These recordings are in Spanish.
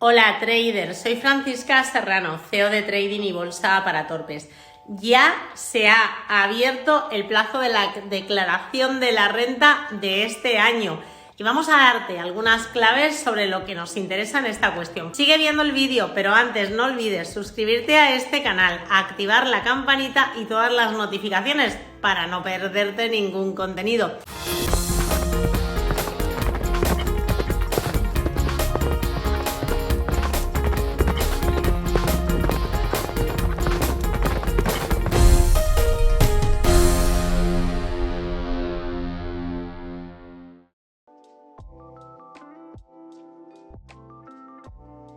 Hola traders, soy Francisca Serrano, CEO de Trading y Bolsa para Torpes. Ya se ha abierto el plazo de la declaración de la renta de este año y vamos a darte algunas claves sobre lo que nos interesa en esta cuestión. Sigue viendo el vídeo, pero antes no olvides suscribirte a este canal, activar la campanita y todas las notificaciones para no perderte ningún contenido.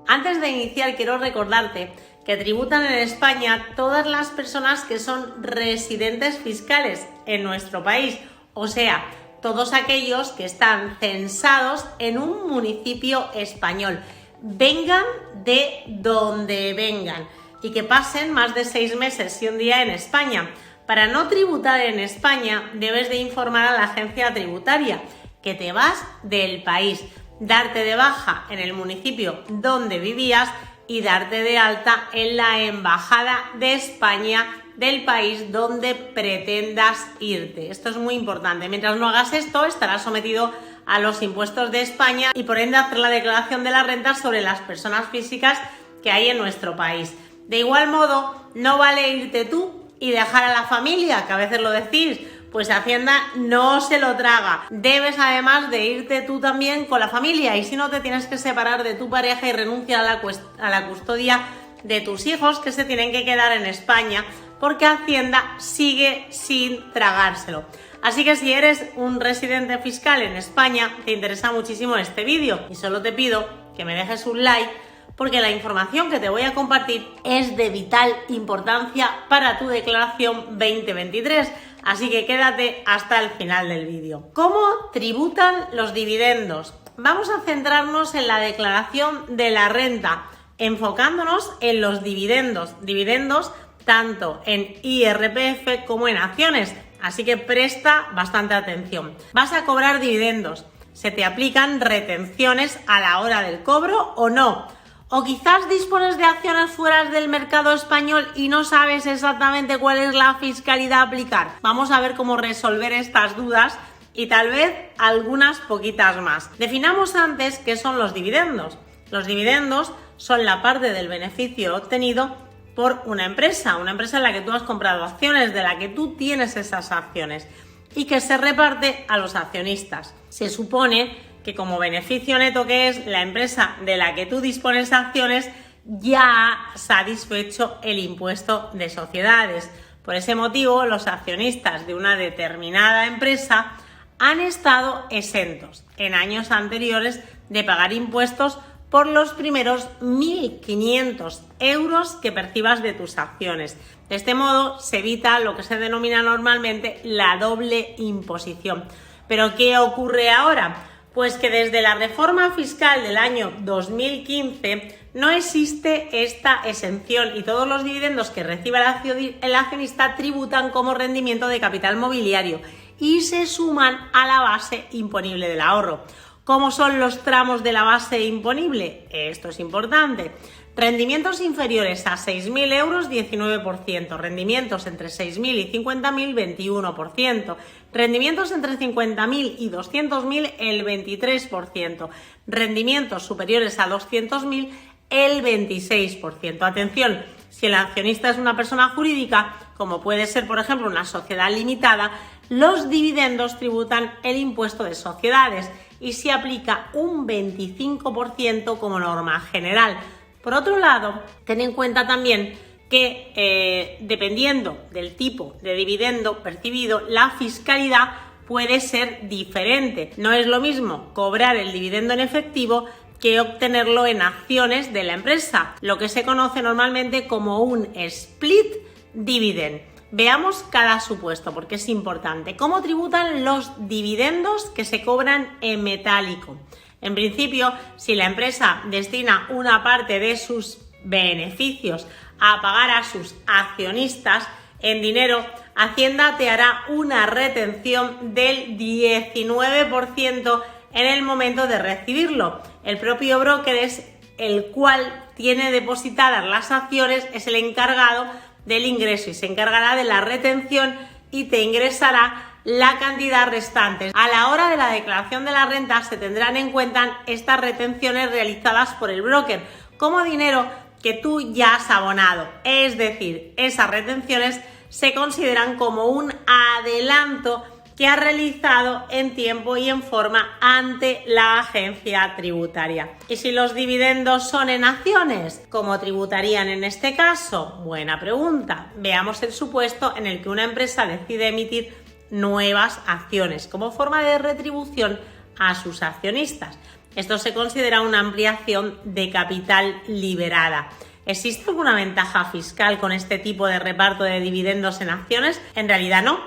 Antes de iniciar, quiero recordarte que tributan en España todas las personas que son residentes fiscales en nuestro país, o sea, todos aquellos que están censados en un municipio español, vengan de donde vengan y que pasen más de 6 meses y un día en España. Para no tributar en España, debes de informar a la agencia tributaria que te vas del país, darte de baja en el municipio donde vivías y darte de alta en la embajada de España del país donde pretendas irte. Esto es muy importante. Mientras no hagas esto, estarás sometido a los impuestos de España y por ende hacer la declaración de la renta sobre las personas físicas que hay en nuestro país. De igual modo, no vale irte tú y dejar a la familia, que a veces lo decís, pues Hacienda no se lo traga. Debes además de irte tú también con la familia y si no te tienes que separar de tu pareja y renunciar a la custodia de tus hijos que se tienen que quedar en España porque Hacienda sigue sin tragárselo. Así que si eres un residente fiscal en España, te interesa muchísimo este vídeo y solo te pido que me dejes un like porque la información que te voy a compartir es de vital importancia para tu declaración 2023. Así que quédate hasta el final del vídeo. ¿Cómo tributan los dividendos? Vamos a centrarnos en la declaración de la renta, enfocándonos en los dividendos. Dividendos tanto en IRPF como en acciones. Así que presta bastante atención. Vas a cobrar dividendos. ¿Se te aplican retenciones a la hora del cobro o no? O quizás dispones de acciones fuera del mercado español y no sabes exactamente cuál es la fiscalidad a aplicar. Vamos a ver cómo resolver estas dudas y tal vez algunas poquitas más. Definamos antes qué son los dividendos. Los dividendos son la parte del beneficio obtenido por una empresa en la que tú has comprado acciones, de la que tú tienes esas acciones y que se reparte a los accionistas. Se supone que como beneficio neto que es la empresa de la que tú dispones acciones ya ha satisfecho el impuesto de sociedades. Por ese motivo, los accionistas de una determinada empresa han estado exentos en años anteriores de pagar impuestos por los primeros 1.500 euros que percibas de tus acciones. De este modo se evita lo que se denomina normalmente la doble imposición. ¿Pero qué ocurre ahora? Pues que desde la reforma fiscal del año 2015 no existe esta exención y todos los dividendos que reciba el accionista tributan como rendimiento de capital mobiliario y se suman a la base imponible del ahorro. ¿Cómo son los tramos de la base imponible? Esto es importante. Rendimientos inferiores a 6.000 euros, 19%. Rendimientos entre 6.000 y 50.000, 21%. Rendimientos entre 50.000 y 200.000, el 23%. Rendimientos superiores a 200.000, el 26%. Atención, si el accionista es una persona jurídica, como puede ser, por ejemplo, una sociedad limitada, los dividendos tributan el impuesto de sociedades y se aplica un 25% como norma general. Por otro lado, ten en cuenta también que dependiendo del tipo de dividendo percibido, la fiscalidad puede ser diferente. No es lo mismo cobrar el dividendo en efectivo que obtenerlo en acciones de la empresa, lo que se conoce normalmente como un split dividend. Veamos cada supuesto porque es importante. ¿Cómo tributan los dividendos que se cobran en metálico? En principio, si la empresa destina una parte de sus beneficios a pagar a sus accionistas en dinero, Hacienda te hará una retención del 19% en el momento de recibirlo. El propio broker es el cual tiene depositadas las acciones, es el encargado del ingreso y se encargará de la retención y te ingresará la cantidad restante. A la hora de la declaración de la renta se tendrán en cuenta estas retenciones realizadas por el broker como dinero que tú ya has abonado. Es decir, esas retenciones se consideran como un adelanto que has realizado en tiempo y en forma ante la agencia tributaria. ¿Y si los dividendos son en acciones? ¿Cómo tributarían en este caso? Buena pregunta. Veamos el supuesto en el que una empresa decide emitir nuevas acciones como forma de retribución a sus accionistas. Esto se considera una ampliación de capital liberada. ¿Existe alguna ventaja fiscal con este tipo de reparto de dividendos en acciones? En realidad no,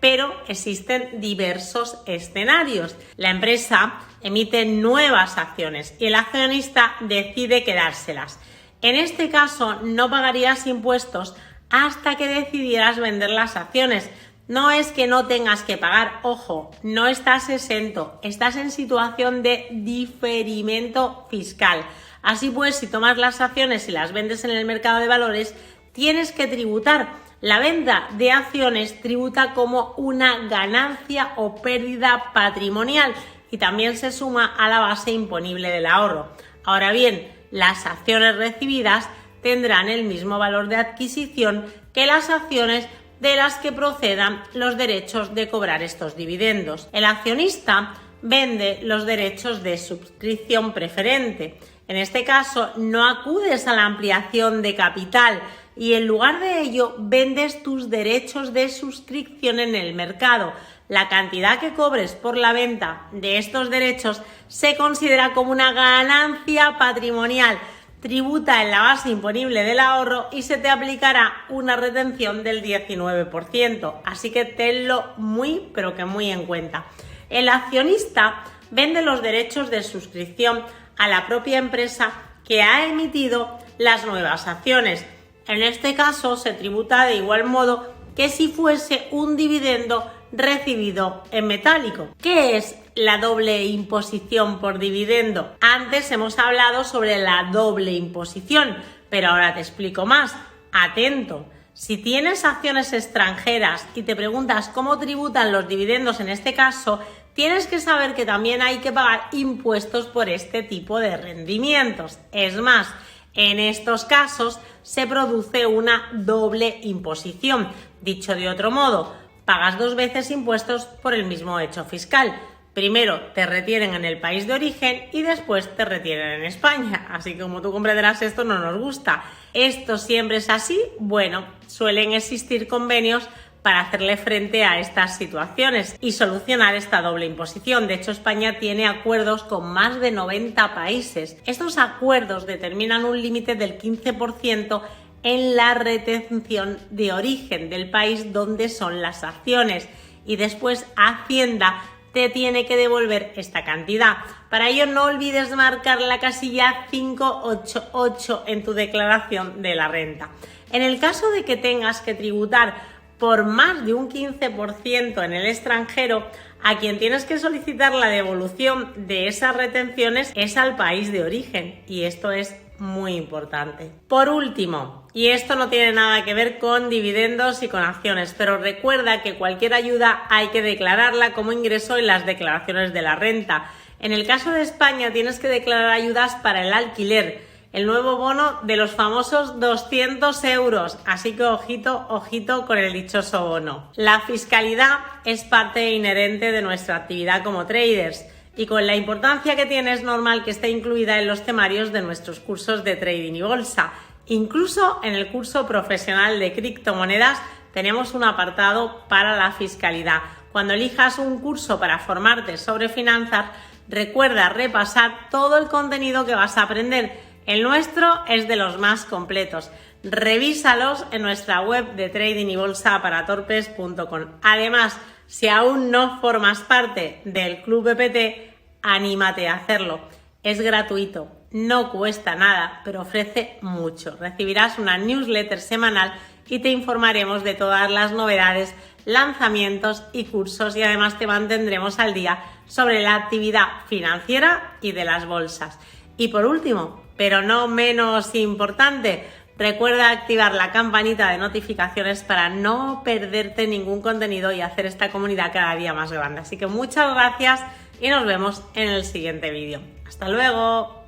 pero existen diversos escenarios. La empresa emite nuevas acciones y el accionista decide quedárselas. En este caso no pagarías impuestos hasta que decidieras vender las acciones. No es que no tengas que pagar, ojo, no estás exento, estás en situación de diferimiento fiscal. Así pues, si tomas las acciones y las vendes en el mercado de valores, tienes que tributar. La venta de acciones tributa como una ganancia o pérdida patrimonial y también se suma a la base imponible del ahorro. Ahora bien, las acciones recibidas tendrán el mismo valor de adquisición que las acciones de las que procedan los derechos de cobrar estos dividendos. El accionista vende los derechos de suscripción preferente. En este caso, no acudes a la ampliación de capital y en lugar de ello vendes tus derechos de suscripción en el mercado. La cantidad que cobres por la venta de estos derechos se considera como una ganancia patrimonial. Tributa en la base imponible del ahorro y se te aplicará una retención del 19%. Así que tenlo muy, pero que muy en cuenta. El accionista vende los derechos de suscripción a la propia empresa que ha emitido las nuevas acciones. En este caso se tributa de igual modo que si fuese un dividendo recibido en metálico. ¿Qué es la doble imposición por dividendo? Antes hemos hablado sobre la doble imposición, pero ahora te explico más. Atento, si tienes acciones extranjeras y te preguntas cómo tributan los dividendos en este caso, tienes que saber que también hay que pagar impuestos por este tipo de rendimientos. Es más, en estos casos se produce una doble imposición. Dicho de otro modo, pagas dos veces impuestos por el mismo hecho fiscal. Primero te retienen en el país de origen y después te retienen en España. Así que como tú comprenderás, esto no nos gusta. ¿Esto siempre es así? Bueno, suelen existir convenios para hacerle frente a estas situaciones y solucionar esta doble imposición. De hecho, España tiene acuerdos con más de 90 países. Estos acuerdos determinan un límite del 15% en la retención de origen del país donde son las acciones y después Hacienda te tiene que devolver esta cantidad. Para ello no olvides marcar la casilla 588 en tu declaración de la renta. En el caso de que tengas que tributar por más de un 15% en el extranjero, a quien tienes que solicitar la devolución de esas retenciones es al país de origen y esto es muy importante. Por último, y esto no tiene nada que ver con dividendos y con acciones, pero recuerda que cualquier ayuda hay que declararla como ingreso en las declaraciones de la renta. En el caso de España tienes que declarar ayudas para el alquiler, el nuevo bono de los famosos 200 euros, así que ojito, ojito con el dichoso bono. La fiscalidad es parte inherente de nuestra actividad como traders y con la importancia que tiene es normal que esté incluida en los temarios de nuestros cursos de trading y bolsa. Incluso en el curso profesional de criptomonedas tenemos un apartado para la fiscalidad. Cuando elijas un curso para formarte sobre finanzas, recuerda repasar todo el contenido que vas a aprender. El nuestro es de los más completos. Revísalos en nuestra web de tradingybolsaparatorpes.com. Además, si aún no formas parte del Club EPT, anímate a hacerlo. Es gratuito, no cuesta nada, pero ofrece mucho. Recibirás una newsletter semanal y te informaremos de todas las novedades, lanzamientos y cursos y además te mantendremos al día sobre la actividad financiera y de las bolsas. Y por último, pero no menos importante, recuerda activar la campanita de notificaciones para no perderte ningún contenido y hacer esta comunidad cada día más grande. Así que muchas gracias y nos vemos en el siguiente vídeo. ¡Hasta luego!